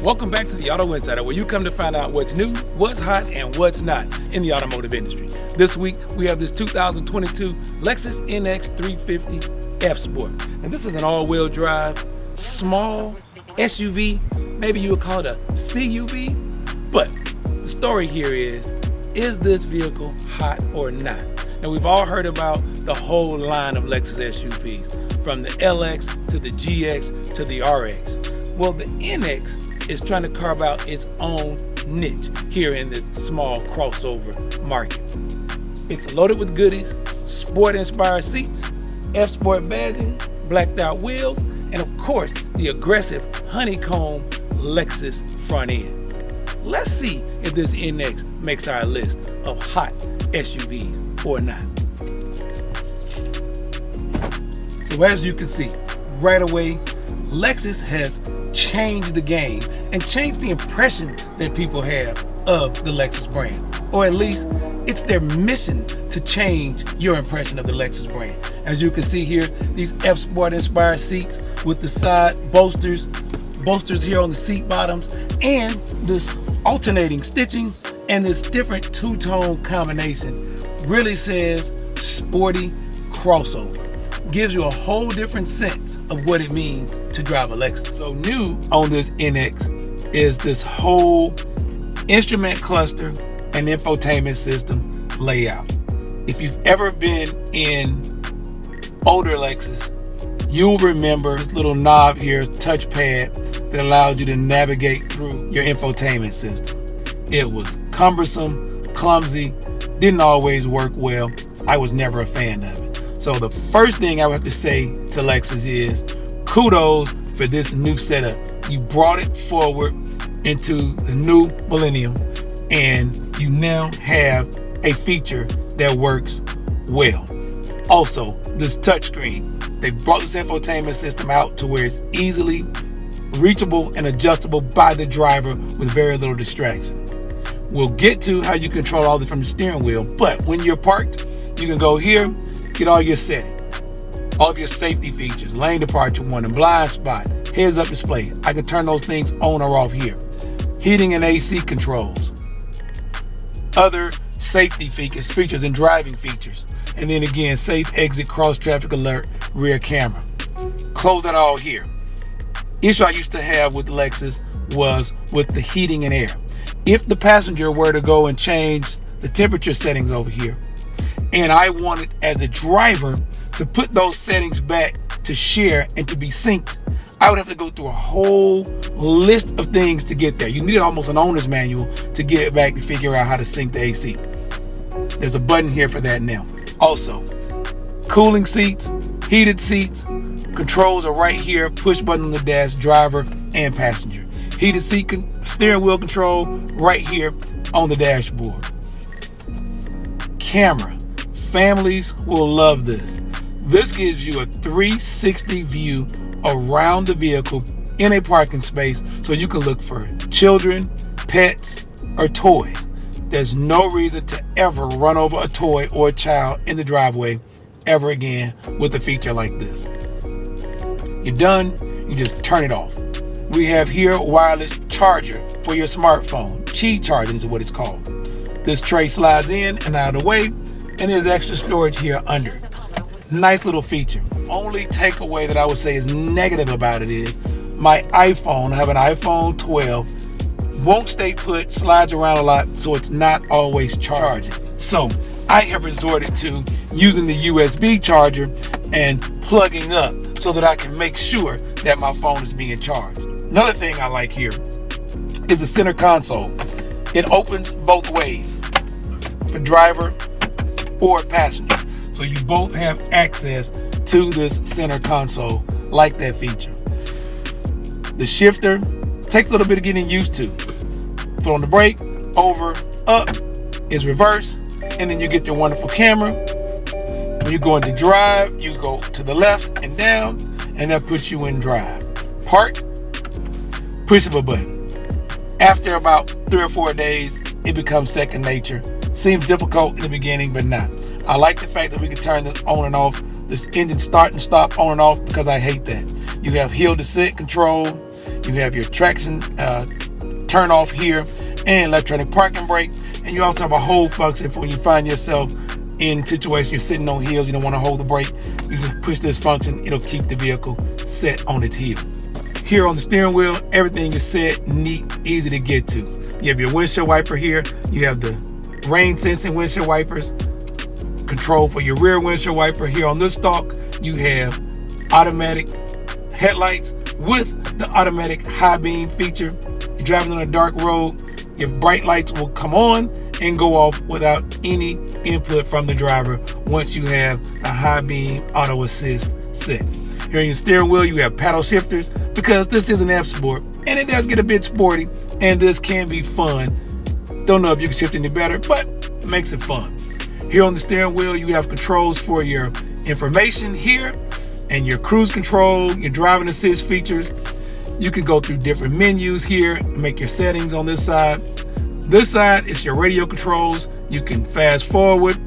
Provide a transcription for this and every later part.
Welcome back to the Auto Insider, where you come to find out what's new, what's hot, and what's not in the automotive industry. This week, we have this 2022 Lexus NX 350 F Sport. And this is an all-wheel drive, small SUV, maybe you would call it a CUV. But the story here is this vehicle hot or not? And we've all heard about the whole line of Lexus SUVs, from the LX to the GX to the RX. Well, the NX is trying to carve out its own niche here in this small crossover market. It's loaded with goodies, sport-inspired seats, F-Sport badging, blacked out wheels, and of course, the aggressive honeycomb Lexus front end. Let's see if this NX makes our list of hot SUVs or not. So as you can see, right away, Lexus has changed the game and changed the impression that people have of the Lexus brand. Or at least it's their mission to change your impression of the Lexus brand. As you can see here, these F-Sport inspired seats with the side bolsters here on the seat bottoms, and this alternating stitching and this different two-tone combination really says sporty crossover. Gives you a whole different sense of what it means to drive a Lexus. So new on this NX is this whole instrument cluster and infotainment system layout. If you've ever been in older Lexus, you'll remember this little knob here, touchpad, that allows you to navigate through your infotainment system. It was cumbersome, clumsy, didn't always work well. I was never a fan of it. So the first thing I would have to say to Lexus is kudos for this new setup. You brought it forward into the new millennium, and you now have a feature that works well. Also, this touchscreen, they brought this infotainment system out to where it's easily reachable and adjustable by the driver with very little distraction. We'll get to how you control all this from the steering wheel, but when you're parked, you can go here, get all your settings, all of your safety features, lane departure warning, blind spot, heads up display. I can turn those things on or off here. Heating and AC controls, other safety features and driving features. And then again, safe exit, cross traffic alert, rear camera. Close that all here. Issue I used to have with Lexus was with the heating and air. If the passenger were to go and change the temperature settings over here, and I wanted as a driver to put those settings back to share and to be synced, I would have to go through a whole list of things to get there. You needed almost an owner's manual to get it back to figure out how to sync the AC. There's a button here for that now. Also, cooling seats, heated seats, controls are right here, push button on the dash, driver and passenger. Heated seat steering wheel control right here on the dashboard. Camera. Families will love this. This gives you a 360 view around the vehicle in a parking space, so you can look for children, pets, or toys. There's no reason to ever run over a toy or a child in the driveway ever again with a feature like this. You're done, you just turn it off. We have here a wireless charger for your smartphone. Qi charging is what it's called. This tray slides in and out of the way, and there's extra storage here under. Nice little feature. Only takeaway that I would say is negative about it is my iPhone, I have an iPhone 12, won't stay put, slides around a lot, so it's not always charging. So I have resorted to using the USB charger and plugging up so that I can make sure that my phone is being charged. Another thing I like here is the center console. It opens both ways for driver or passenger. So you both have access to this center console, like that feature. The shifter takes a little bit of getting used to. Foot on the brake, over, up is reverse, and then you get your wonderful camera. When you go into drive, you go to the left and down, and that puts you in drive. Park, push of a button. After about 3 or 4 days, it becomes second nature. Seems difficult in the beginning, but not. I like the fact that we can turn this on and off, this engine start and stop on and off, because I hate that. You have hill descent control, You have your traction turn off here and electronic parking brake. And you also have a hold function for when you find yourself in situations you're sitting on hills, you don't want to hold the brake. You just push this function, it'll keep the vehicle set on its heel. Here on the steering wheel, everything is set, neat, easy to get to. You have your windshield wiper here. You have the rain sensing windshield wipers, control for your rear windshield wiper. Here on this stalk, you have automatic headlights with the automatic high beam feature. You're driving on a dark road, your bright lights will come on and go off without any input from the driver once you have a high beam auto assist set. Here on your steering wheel, you have paddle shifters because this is an F-Sport and it does get a bit sporty and this can be fun. Don't know if you can shift any better, but it makes it fun. Here on the steering wheel, you have controls for your information here and your cruise control, your driving assist features. You can go through different menus here, make your settings on this side. This side is your radio controls. You can fast forward,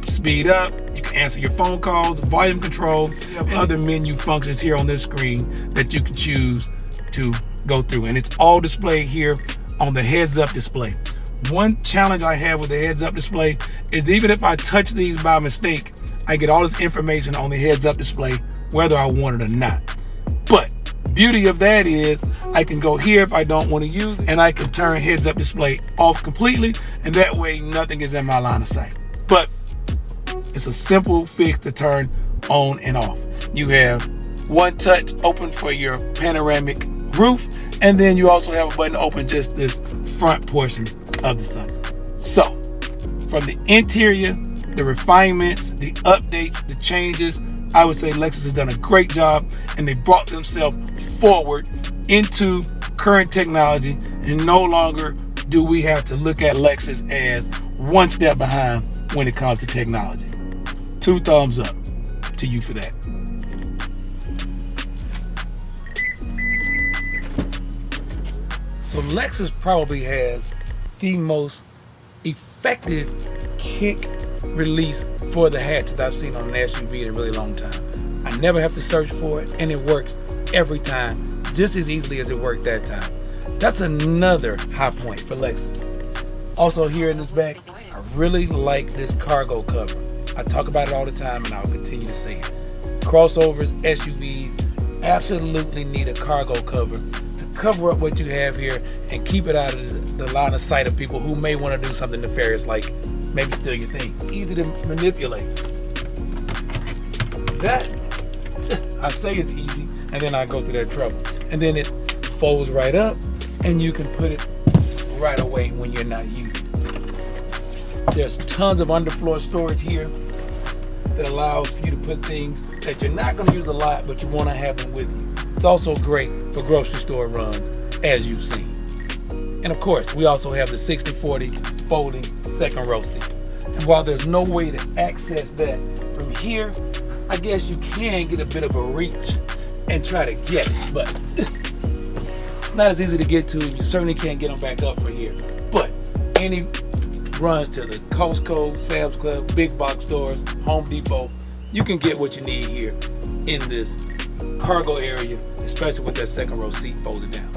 speed up, you can answer your phone calls, volume control. You have other menu functions here on this screen that you can choose to go through. And it's all displayed here on the heads-up display. One challenge I have with the heads-up display is even if I touch these by mistake, I get all this information on the heads-up display, whether I want it or not. But beauty of that is I can go here if I don't want to use it, and I can turn heads-up display off completely, and that way nothing is in my line of sight. But it's a simple fix to turn on and off. You have one touch open for your panoramic roof, and then you also have a button to open just this front portion of the sun. So from the interior, the refinements, the updates, the changes, I would say Lexus has done a great job, and they brought themselves forward into current technology, and no longer do we have to look at Lexus as one step behind when it comes to technology. 2 thumbs up to you for that. So Lexus probably has the most effective kick release for the hatches I've seen on an SUV in a really long time. I never have to search for it, and it works every time just as easily as it worked that time. That's another high point for Lexus. Also here in this back, I really like this cargo cover. I talk about it all the time and I'll continue to say it. Crossovers, SUVs absolutely need a cargo cover to cover up what you have here and keep it out of the line of sight of people who may want to do something nefarious, like maybe steal your things. Easy to manipulate. That, I say it's easy, and then I go through that trouble. And then it folds right up, and you can put it right away when you're not using it. There's tons of underfloor storage here that allows for you to put things that you're not going to use a lot, but you want to have them with you. It's also great for grocery store runs, as you've seen. And of course, we also have the 60/40 folding second row seat. And while there's no way to access that from here, I guess you can get a bit of a reach and try to get it, but it's not as easy to get to, and you certainly can't get them back up for here. But any runs to the Costco, Sam's Club, big box stores, Home Depot, you can get what you need here in this cargo area, especially with that second row seat folded down.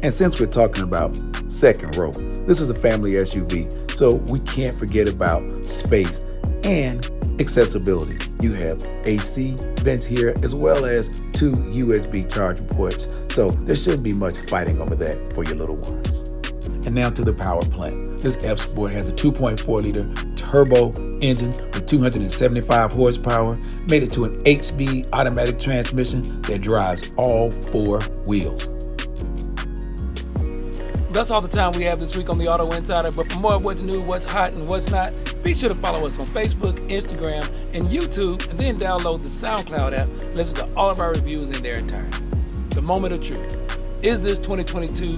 And since we're talking about second row, this is a family SUV, so we can't forget about space and accessibility. You have AC vents here as well as 2 USB charging ports, so there shouldn't be much fighting over that for your little ones. And now to the power plant. This F-Sport has a 2.4 liter turbo engine with 275 horsepower, made it to an 8-speed automatic transmission that drives all 4 wheels. That's all the time we have this week on the Auto Insider, but for more of what's new, what's hot, and what's not, be sure to follow us on Facebook, Instagram, and YouTube, and then download the SoundCloud app and listen to all of our reviews in their entirety. The moment of truth. Is this 2022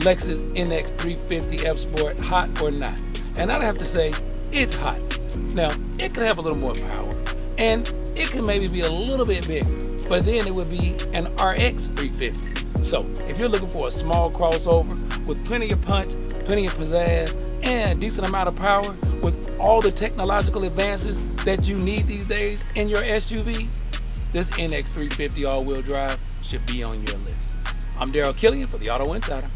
Lexus NX 350 F-Sport hot or not? And I'd have to say, it's hot. Now, it could have a little more power, and it could maybe be a little bit bigger, but then it would be an RX 350. So, if you're looking for a small crossover with plenty of punch, plenty of pizzazz, and a decent amount of power with all the technological advances that you need these days in your SUV, this NX 350 all-wheel drive should be on your list. I'm Daryl Killian for the Auto Insider.